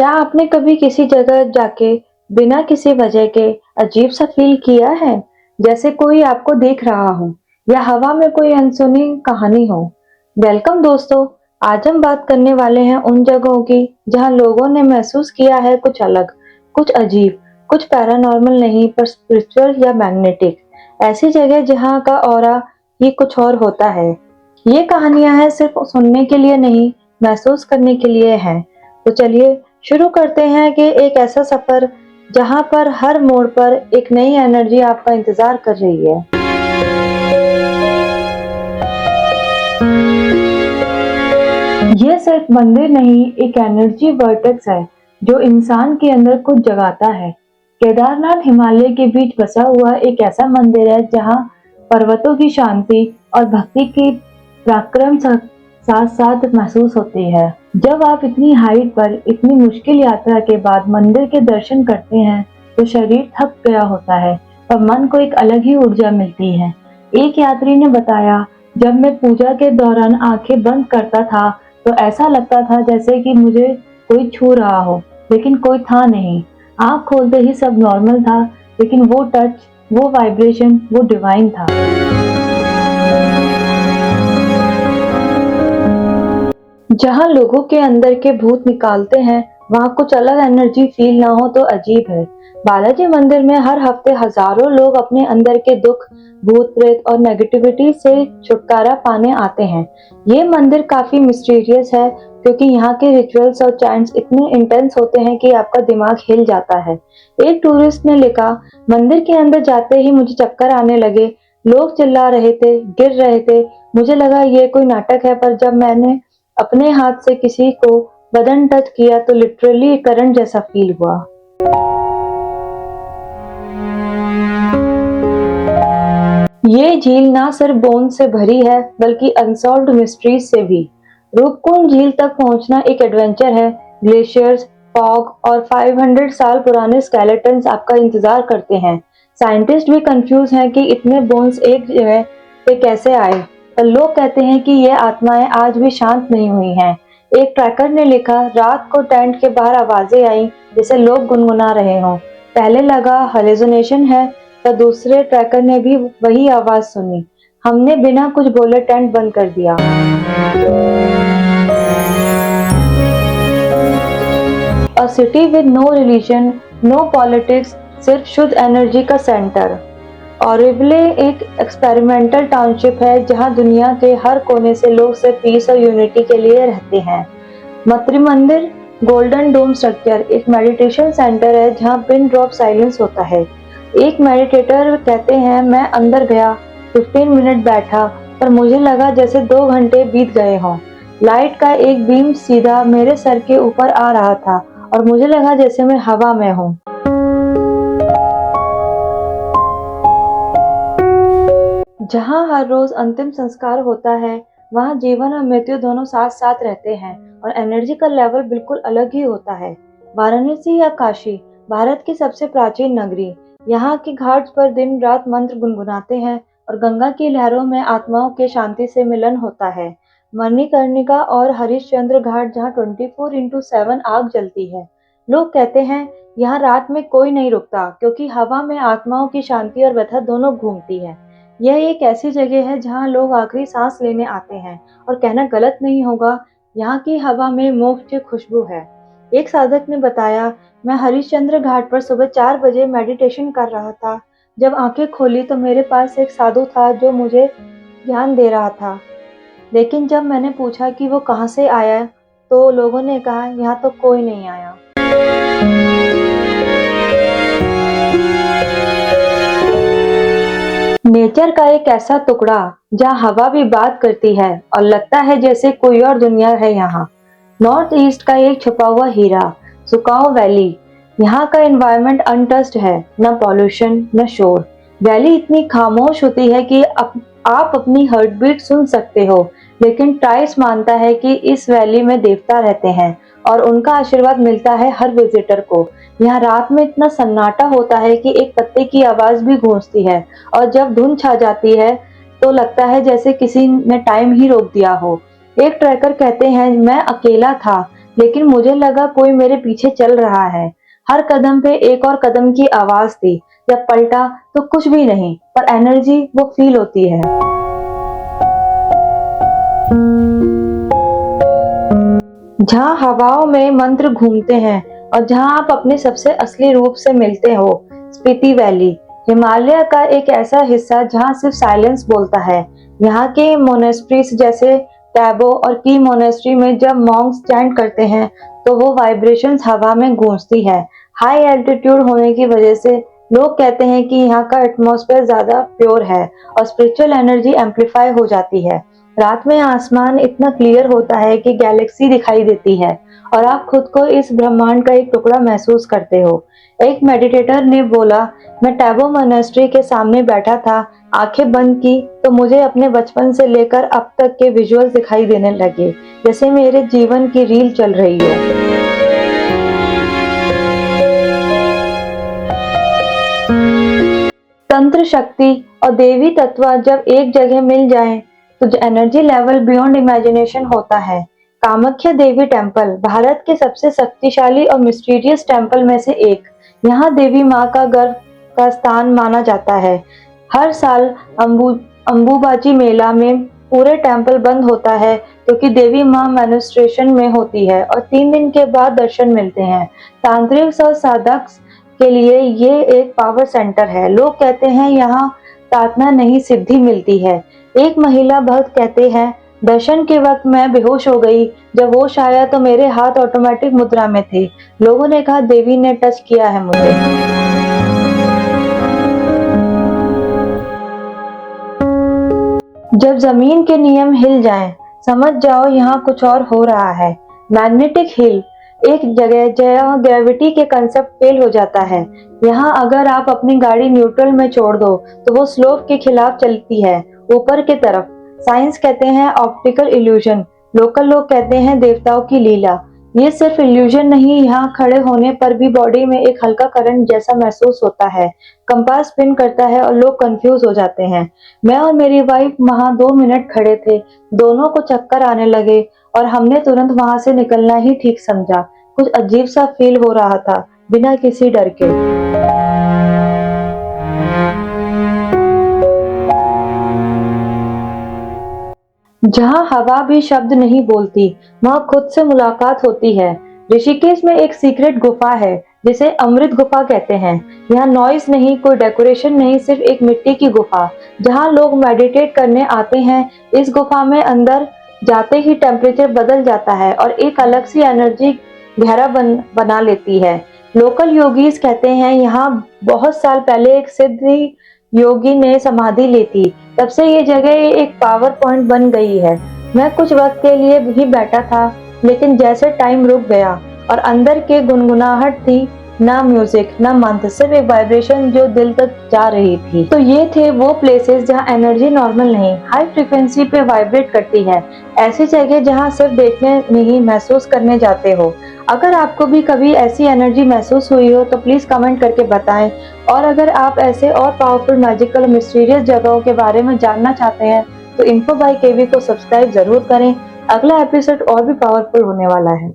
क्या आपने कभी किसी जगह जाके बिना किसी वजह के अजीब सा फील किया है? जैसे कोई आपको देख रहा हो या हवा में कोई अनसुनी कहानी हो? वेलकम दोस्तों, आज हम बात करने वाले हैं उन जगहों की जहां लोगों ने महसूस किया है कुछ अलग, कुछ अजीब, कुछ पैरानॉर्मल नहीं पर स्पिरिचुअल या मैग्नेटिक। ऐसी जगह जहां का ऑरा ही कुछ और होता है। ये कहानियां हैं सिर्फ सुनने के लिए नहीं, महसूस करने के लिए हैं। तो चलिए शुरू करते हैं कि एक ऐसा सफर जहां पर हर मोड़ पर एक नई एनर्जी आपका इंतजार कर रही है। यह सिर्फ मंदिर नहीं, एक एनर्जी वर्टेक्स है जो इंसान के अंदर कुछ जगाता है। केदारनाथ हिमालय के बीच बसा हुआ एक ऐसा मंदिर है जहां पर्वतों की शांति और भक्ति की पराक्रम साथ साथ महसूस होती है। जब आप इतनी हाइट पर इतनी मुश्किल यात्रा के बाद मंदिर के दर्शन करते हैं तो शरीर थक गया होता है पर मन को एक अलग ही ऊर्जा मिलती है। एक यात्री ने बताया, जब मैं पूजा के दौरान आंखें बंद करता था तो ऐसा लगता था जैसे कि मुझे कोई छू रहा हो, लेकिन कोई था नहीं। आंख खोलते ही सब नॉर्मल था, लेकिन वो टच, वो वाइब्रेशन, वो डिवाइन था। जहाँ लोगों के अंदर के भूत निकालते हैं, वहाँ कुछ अलग एनर्जी फील ना हो तो अजीब है। बालाजी मंदिर में हर हफ्ते हजारों लोग अपने अंदर के दुख, भूत प्रेत और नेगेटिविटी से छुटकारा पाने आते हैं। ये मंदिर काफी मिस्टीरियस है क्योंकि यहाँ के रिचुअल्स और चैंट्स इतने इंटेंस होते हैं कि आपका दिमाग हिल जाता है। एक टूरिस्ट ने लिखा, मंदिर के अंदर जाते ही मुझे चक्कर आने लगे, लोग चिल्ला रहे थे, गिर रहे थे। मुझे लगा ये कोई नाटक है, पर जब मैंने अपने हाथ से किसी को बदन टच किया तो लिटरली करंट जैसा फील हुआ। ये झील ना सिर्फ बोन से भरी है बल्कि अनसॉल्व्ड मिस्ट्रीज से भी। रूपकुंड झील तक पहुंचना एक एडवेंचर है। ग्लेशियर्स, फॉग और 500 साल पुराने स्केलेटन्स आपका इंतजार करते हैं। साइंटिस्ट भी कंफ्यूज हैं कि इतने बोन्स एक जगह पे कैसे आए, पर लोग कहते हैं कि ये आत्माएं आज भी शांत नहीं हुई हैं। एक ट्रैकर ने लिखा, रात को टेंट के बाहर आवाजें आई जैसे लोग गुनगुना रहे हों। पहले लगा हेलुसिनेशन है, तो दूसरे ट्रैकर ने भी वही आवाज सुनी। हमने बिना कुछ बोले टेंट बंद कर दिया। A city with no religion, no politics, सिर्फ शुद्ध एनर्जी का सेंटर। ऑरेवले एक एक्सपेरिमेंटल टाउनशिप है जहां दुनिया के हर कोने से लोग सिर्फ पीस और यूनिटी के लिए रहते हैं। मत्री मंदिर गोल्डन डोम स्ट्रक्चर एक मेडिटेशन सेंटर है जहां पिन ड्रॉप साइलेंस होता है। एक मेडिटेटर कहते हैं, मैं अंदर गया, 15 मिनट बैठा, पर मुझे लगा जैसे 2 घंटे बीत गए हों। लाइट का एक बीम सीधा मेरे सर के ऊपर आ रहा था और मुझे लगा जैसे मैं हवा में हूँ। जहाँ हर रोज अंतिम संस्कार होता है, वहाँ जीवन और मृत्यु दोनों साथ साथ रहते हैं और एनर्जी का लेवल बिल्कुल अलग ही होता है। वाराणसी या काशी, भारत की सबसे प्राचीन नगरी। यहाँ के घाट पर दिन रात मंत्र गुनगुनाते हैं और गंगा की लहरों में आत्माओं के शांति से मिलन होता है। मणिकर्णिका और हरिश्चंद्र घाट जहाँ 24/7 आग जलती है। लोग कहते हैं यहाँ रात में कोई नहीं रुकता क्योंकि हवा में आत्माओं की शांति और व्यथा दोनों घूमती है। यह एक ऐसी जगह है जहां लोग आखिरी सांस लेने आते हैं और कहना गलत नहीं होगा, यहाँ की हवा में मोक्ष की खुशबू है। एक साधक ने बताया, मैं हरिश्चंद्र घाट पर सुबह 4 बजे मेडिटेशन कर रहा था। जब आंखें खोली तो मेरे पास एक साधु था जो मुझे ज्ञान दे रहा था, लेकिन जब मैंने पूछा कि वो कहाँ से आया तो लोगों ने कहा, यहाँ तो कोई नहीं आया। नेचर का एक ऐसा टुकड़ा जहाँ हवा भी बात करती है और लगता है जैसे कोई और दुनिया है यहाँ। नॉर्थ ईस्ट का एक छुपा हुआ हीरा, सुकाओ वैली। यहाँ का एनवायरनमेंट अनटच्ड है, न पॉल्यूशन न शोर। वैली इतनी खामोश होती है कि आप अपनी हार्ट बीट सुन सकते हो, लेकिन ट्राइस मानता है कि इस वैली में देवता रहते हैं और उनका आशीर्वाद मिलता है हर विजिटर को। यहाँ रात में इतना सन्नाटा होता है कि एक पत्ते की आवाज भी गूंजती है और जब धुंध छा जाती है तो लगता है जैसे किसी ने टाइम ही रोक दिया हो। एक ट्रैकर कहते हैं, मैं अकेला था, लेकिन मुझे लगा कोई मेरे पीछे चल रहा है। हर कदम पे एक और कदम की आवाज थी। जब पलटा तो कुछ भी नहीं, पर एनर्जी वो फील होती है। जहाँ हवाओं में मंत्र घूमते हैं और जहाँ आप अपने सबसे असली रूप से मिलते हो। स्पीति वैली, हिमालय का एक ऐसा हिस्सा जहाँ सिर्फ साइलेंस बोलता है। यहाँ के मोनेस्ट्रीज जैसे टैबो और की मोनेस्ट्री में जब मॉन्क्स चैंट करते हैं तो वो वाइब्रेशंस हवा में गूंजती है। हाई एल्टीट्यूड होने की वजह से लोग कहते हैं कि यहाँ का एटमॉस्फेयर ज्यादा प्योर है और स्पिरिचुअल एनर्जी एम्पलीफाई हो जाती है। रात में आसमान इतना क्लियर होता है कि गैलेक्सी दिखाई देती है और आप खुद को इस ब्रह्मांड का एक टुकड़ा महसूस करते हो। एक मेडिटेटर ने बोला, मैं टैबो मोनेस्ट्री के सामने बैठा था, आंखें बंद की तो मुझे अपने बचपन से लेकर अब तक के विजुअल्स दिखाई देने लगे, जैसे मेरे जीवन की रील चल रही हो। तंत्र शक्ति और देवी तत्व जब एक जगह मिल जाएं, तो एनर्जी लेवल बियॉन्ड इमेजिनेशन होता है। कामाख्या देवी टेम्पल भारत के सबसे शक्तिशाली और मिस्टीरियस टेम्पल में से एक। यहाँ देवी माँ का गर्भ का स्थान माना जाता है। हर साल अम्बु अम्बुबाची मेला में पूरे टेम्पल बंद होता है क्योंकि देवी माँ मेन्स्ट्रुएशन में होती है और 3 दिन के बाद दर्शन मिलते हैं। तांत्रिक और साधक के लिए ये एक पावर सेंटर है। लोग कहते हैं यहाँ प्रार्थना नहीं सिद्धि मिलती है। एक महिला भक्त कहते हैं, दर्शन के वक्त मैं बेहोश हो गई। जब होश आया तो मेरे हाथ ऑटोमेटिक मुद्रा में थे। लोगों ने कहा देवी ने टच किया है मुझे। जब जमीन के नियम हिल जाएं, समझ जाओ यहाँ कुछ और हो रहा है। मैग्नेटिक हिल, एक जगह जहाँ ग्रेविटी के कंसेप्ट फेल हो जाता है। यहाँ अगर आप अपनी गाड़ी न्यूट्रल में छोड़ दो तो वो स्लोप के खिलाफ चलती है ऊपर की तरफ। साइंस कहते हैं ऑप्टिकल इल्यूजन, लोकल लोग कहते हैं देवताओं की लीला। ये सिर्फ इल्यूजन नहीं, यहाँ खड़े होने पर भी बॉडी में एक हल्का करंट जैसा महसूस होता है। कंपास स्पिन करता है और लोग कंफ्यूज हो जाते हैं। मैं और मेरी वाइफ वहां 2 मिनट खड़े थे, दोनों को चक्कर आने लगे और हमने तुरंत वहां से निकलना ही ठीक समझा। कुछ अजीब सा फील हो रहा था बिना किसी डर के। जहाँ हवा भी शब्द नहीं बोलती, वहाँ खुद से मुलाकात होती है। ऋषिकेश में एक सीक्रेट गुफा है जिसे अमृत गुफा कहते हैं। यहाँ नॉइज नहीं, कोई डेकोरेशन नहीं, सिर्फ एक मिट्टी की गुफा जहाँ लोग मेडिटेट करने आते हैं। इस गुफा में अंदर जाते ही टेम्परेचर बदल जाता है और एक अलग सी एनर्जी गहरा बना लेती है। लोकल योगीज कहते हैं यहाँ बहुत साल पहले एक सिद्ध योगी ने समाधि ली थी, तब से ये जगह एक पावर पॉइंट बन गई है। मैं कुछ वक्त के लिए भी बैठा था, लेकिन जैसे टाइम रुक गया और अंदर के गुनगुनाहट थी, ना म्यूजिक ना मंत्र, सिर्फ एक वाइब्रेशन जो दिल तक जा रही थी। तो ये थे वो प्लेसेस जहाँ एनर्जी नॉर्मल नहीं, हाई फ्रिक्वेंसी पे वाइब्रेट करती है। ऐसी जगह जहाँ सिर्फ देखने नहीं, महसूस करने जाते हो। अगर आपको भी कभी ऐसी एनर्जी महसूस हुई हो तो प्लीज कमेंट करके बताएं। और अगर आप ऐसे और पावरफुल, मैजिकल, मिस्टीरियस जगहों के बारे में जानना चाहते हैं तो इन्फो बाय केवी को सब्सक्राइब जरूर करें। अगला एपिसोड और भी पावरफुल होने वाला है।